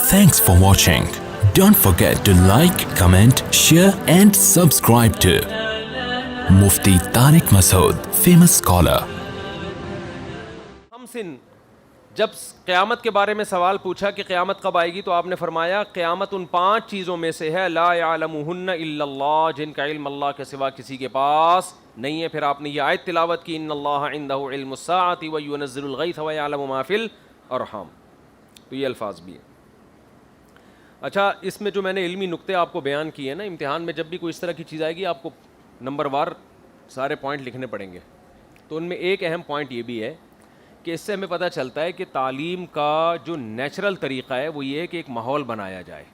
Thanks for watching. Don't forget to like, comment, share and subscribe to Mufti Tariq Masood, famous scholar. جب قیامت کے بارے میں سوال پوچھا کہ قیامت کب آئے گی تو آپ نے فرمایا قیامت ان 5 چیزوں میں سے ہے لا یعلمہن الا اللہ، جن کا علم اللہ کے سوا کسی کے پاس نہیں ہے. پھر آپ نے یہ آیت تلاوت کی ان اللہ عندہ علم الساعۃ وینزل الغیث ویعلم ما فی الارحام. تو یہ الفاظ بھی ہیں. اچھا، اس میں جو میں نے علمی نقطے آپ کو بیان کیے ہیں نا، امتحان میں جب بھی کوئی اس طرح کی چیز آئے گی آپ کو نمبر وار سارے پوائنٹ لکھنے پڑیں گے. تو ان میں ایک اہم پوائنٹ یہ بھی ہے کہ اس سے ہمیں پتہ چلتا ہے کہ تعلیم کا جو نیچرل طریقہ ہے وہ یہ ہے کہ ایک ماحول بنایا جائے.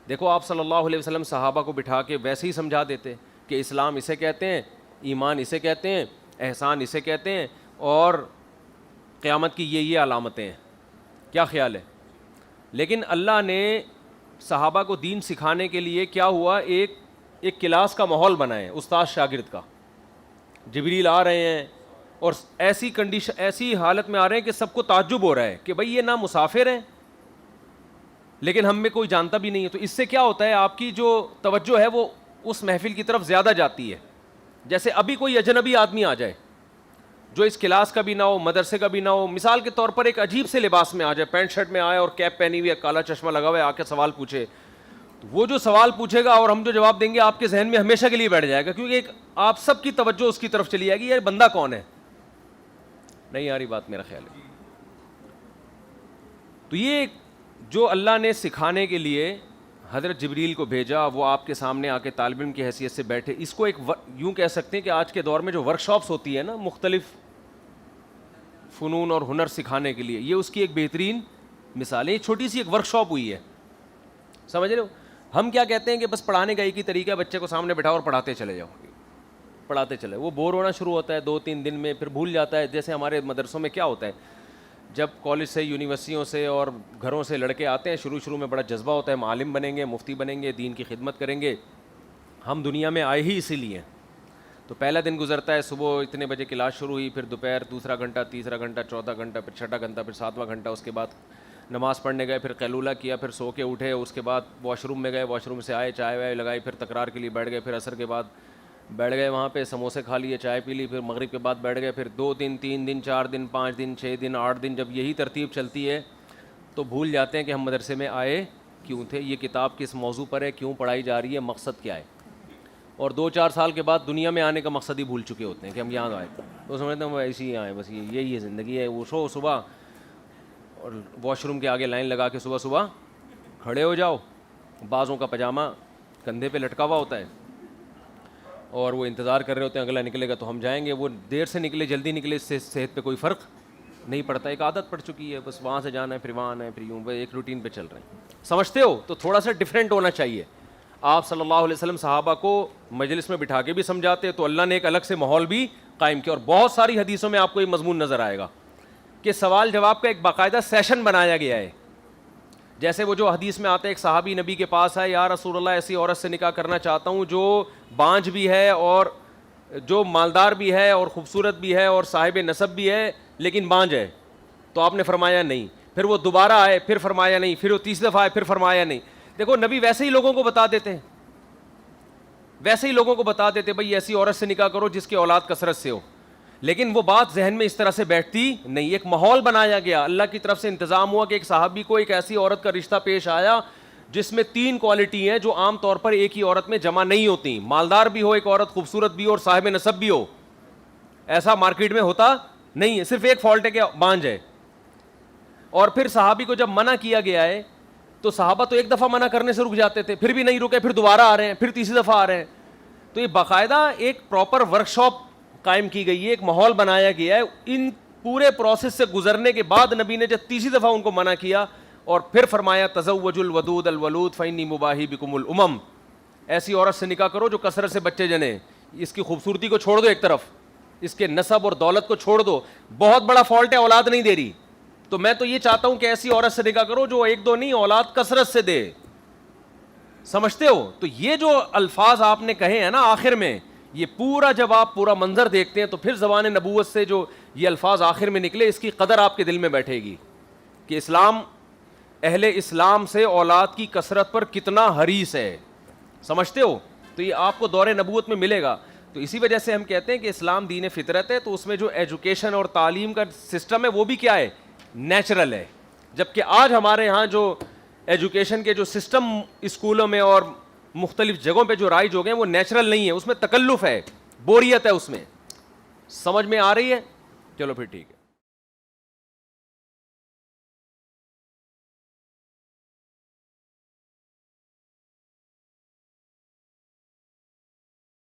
دیکھو آپ صلی اللہ علیہ وسلم صحابہ کو بٹھا کے ویسے ہی سمجھا دیتے کہ اسلام اسے کہتے ہیں، ایمان اسے کہتے ہیں، احسان اسے کہتے ہیں، اور قیامت کی یہ علامتیں ہیں. کیا خیال ہے؟ لیکن اللہ نے صحابہ کو دین سکھانے کے لیے کیا ہوا، ایک کلاس کا ماحول بنایا، استاد شاگرد کا. جبریل آ رہے ہیں اور ایسی کنڈیشن، ایسی حالت میں آ رہے ہیں کہ سب کو تعجب ہو رہا ہے کہ بھئی یہ نہ مسافر ہیں لیکن ہم میں کوئی جانتا بھی نہیں ہے. تو اس سے کیا ہوتا ہے، آپ کی جو توجہ ہے وہ اس محفل کی طرف زیادہ جاتی ہے. جیسے ابھی کوئی اجنبی آدمی آ جائے جو اس کلاس کا بھی نہ ہو، مدرسے کا بھی نہ ہو، مثال کے طور پر ایک عجیب سے لباس میں آ جائے، پینٹ شرٹ میں آئے اور کیپ پہنی ہوئی ہے، کالا چشمہ لگا ہوا ہے، آ کے سوال پوچھے، تو وہ جو سوال پوچھے گا اور ہم جو جواب دیں گے آپ کے ذہن میں ہمیشہ کے لیے بیٹھ جائے گا، کیونکہ ایک آپ سب کی توجہ اس کی طرف چلی جائے گی، یہ بندہ کون ہے. نہیں آ رہی بات میرا خیال ہے. تو یہ جو اللہ نے سکھانے کے لیے حضرت جبریل کو بھیجا، وہ آپ کے سامنے آ کے طالب علم کی حیثیت سے بیٹھے، اس کو ایک یوں کہہ سکتے ہیں کہ آج کے دور میں جو ورک شاپس ہوتی ہے نا مختلف فنون اور ہنر سکھانے کے لیے، یہ اس کی ایک بہترین مثال ہے. یہ چھوٹی سی ایک ورک شاپ ہوئی ہے، سمجھ رہے ہو. ہم کیا کہتے ہیں کہ بس پڑھانے کا ایک ہی طریقہ ہے، بچے کو سامنے بٹھاؤ اور پڑھاتے چلے جاؤ، پڑھاتے چلے. وہ بور ہونا شروع ہوتا ہے 2-3 دن میں، پھر بھول جاتا ہے. جیسے ہمارے مدرسوں میں کیا ہوتا ہے، جب کالج سے، یونیورسٹیوں سے اور گھروں سے لڑکے آتے ہیں، شروع میں بڑا جذبہ ہوتا ہے، معلم بنیں گے، مفتی بنیں گے، دین کی خدمت کریں گے. ہم دنیا میں آئے ہی اسی لیے. تو پہلا دن گزرتا ہے، صبح اتنے بجے کلاس شروع ہوئی، پھر دوپہر 2 گھنٹہ، 3 گھنٹہ، 14 گھنٹہ، پھر 6 گھنٹہ، پھر 7واں گھنٹہ. اس کے بعد نماز پڑھنے گئے، پھر قیلولہ کیا، پھر سو کے اٹھے، اس کے بعد واش روم میں گئے، واش روم سے آئے، چائے وائے لگائی، پھر تکرار کے لیے بیٹھ گئے، پھر عصر کے بعد بیٹھ گئے وہاں پہ، سموسے کھا لیے، چائے پی لی، پھر مغرب کے بعد بیٹھ گئے، پھر 2 دن، 3 دن، 4 دن، 5 دن، 6 دن، 8 دن. جب یہی ترتیب چلتی ہے تو بھول جاتے ہیں کہ ہم مدرسے میں آئے کیوں تھے، یہ کتاب کس موضوع پر ہے، کیوں پڑھائی جا رہی ہے، مقصد کیا ہے. اور 2-4 سال کے بعد دنیا میں آنے کا مقصد ہی بھول چکے ہوتے ہیں کہ ہم یہاں آئے. تو سمجھتے ہیں ہم ایسے ہی آئے، بس یہی ہے زندگی ہے. اٹھو صبح اور واش روم کے آگے لائن لگا کے صبح کھڑے ہو جاؤ، بعضوں کا پاجامہ کندھے پہ لٹکا ہوا ہوتا ہے اور وہ انتظار کر رہے ہوتے ہیں اگلا نکلے گا تو ہم جائیں گے. وہ دیر سے نکلے جلدی نکلے، اس سے صحت پہ کوئی فرق نہیں پڑتا. ایک عادت پڑ چکی ہے، بس وہاں سے جانا ہے، پھر وہاں آنا ہے، پھر یوں ایک روٹین پہ چل رہے ہیں. سمجھتے ہو؟ تو تھوڑا سا ڈفرینٹ ہونا چاہیے. آپ صلی اللہ علیہ وسلم صحابہ کو مجلس میں بٹھا کے بھی سمجھاتے، تو اللہ نے ایک الگ سے ماحول بھی قائم کیا. اور بہت ساری حدیثوں میں آپ کو یہ مضمون نظر آئے گا کہ سوال جواب کا ایک باقاعدہ سیشن بنایا گیا ہے. جیسے وہ جو حدیث میں آتا ہے، ایک صحابی نبی کے پاس آئے، یا رسول اللہ ایسی عورت سے نکاح کرنا چاہتا ہوں جو بانجھ بھی ہے اور جو مالدار بھی ہے اور خوبصورت بھی ہے اور صاحب نسب بھی ہے لیکن بانجھ ہے. تو آپ نے فرمایا نہیں. پھر وہ دوبارہ آئے، پھر فرمایا نہیں. پھر وہ تیسری دفعہ آئے، پھر فرمایا نہیں. دیکھو نبی ویسے ہی لوگوں کو بتا دیتے ہیں، ویسے ہی لوگوں کو بتا دیتے بھئی ایسی عورت سے نکاح کرو جس کی اولاد کثرت سے ہو. لیکن وہ بات ذہن میں اس طرح سے بیٹھتی نہیں. ایک ماحول بنایا گیا، اللہ کی طرف سے انتظام ہوا کہ ایک صحابی کو ایک ایسی عورت کا رشتہ پیش آیا جس میں 3 کوالٹی ہیں جو عام طور پر ایک ہی عورت میں جمع نہیں ہوتی. مالدار بھی ہو ایک عورت، خوبصورت بھی ہو اور صاحب نسب بھی ہو. ایسا مارکیٹ میں ہوتا نہیں ہے. صرف ایک فالٹ ہے کہ بانجھ ہے. اور پھر صحابی کو جب منع کیا گیا ہے تو صحابہ تو ایک دفعہ منع کرنے سے رک جاتے تھے، پھر بھی نہیں رکے، پھر دوبارہ آ رہے ہیں، پھر تیسری دفعہ آ رہے ہیں. تو یہ باقاعدہ ایک پراپر ورک شاپ قائم کی گئی ہے، ایک ماحول بنایا گیا ہے. ان پورے پروسیس سے گزرنے کے بعد نبی نے جب تیسری دفعہ ان کو منع کیا اور پھر فرمایا تزوجوا الودود الولود فانی مباہی بکم الامم. ایسی عورت سے نکاح کرو جو کثرت سے بچے جنے. اس کی خوبصورتی کو چھوڑ دو ایک طرف، اس کے نسب اور دولت کو چھوڑ دو. بہت بڑا فالٹ ہے، اولاد نہیں دے رہی. تو میں تو یہ چاہتا ہوں کہ ایسی عورت سے نکاح کرو جو 1-2 نہیں، اولاد کثرت سے دے. سمجھتے ہو؟ تو یہ جو الفاظ آپ نے کہے ہیں نا آخر میں، یہ پورا جب آپ پورا منظر دیکھتے ہیں تو پھر زبان نبوت سے جو یہ الفاظ آخر میں نکلے، اس کی قدر آپ کے دل میں بیٹھے گی کہ اسلام اہل اسلام سے اولاد کی کثرت پر کتنا حریص ہے, سمجھتے ہو؟ تو یہ آپ کو دور نبوت میں ملے گا. تو اسی وجہ سے ہم کہتے ہیں کہ اسلام دین فطرت ہے, تو اس میں جو ایجوکیشن اور تعلیم کا سسٹم ہے وہ بھی کیا ہے, نیچرل ہے. جبکہ آج ہمارے ہاں جو ایجوکیشن کے جو سسٹم اسکولوں میں اور مختلف جگہوں پہ جو رائج ہو گئے ہیں وہ نیچرل نہیں ہے, اس میں تکلف ہے, بوریت ہے اس میں. سمجھ میں آ رہی ہے؟ چلو پھر ٹھیک ہے.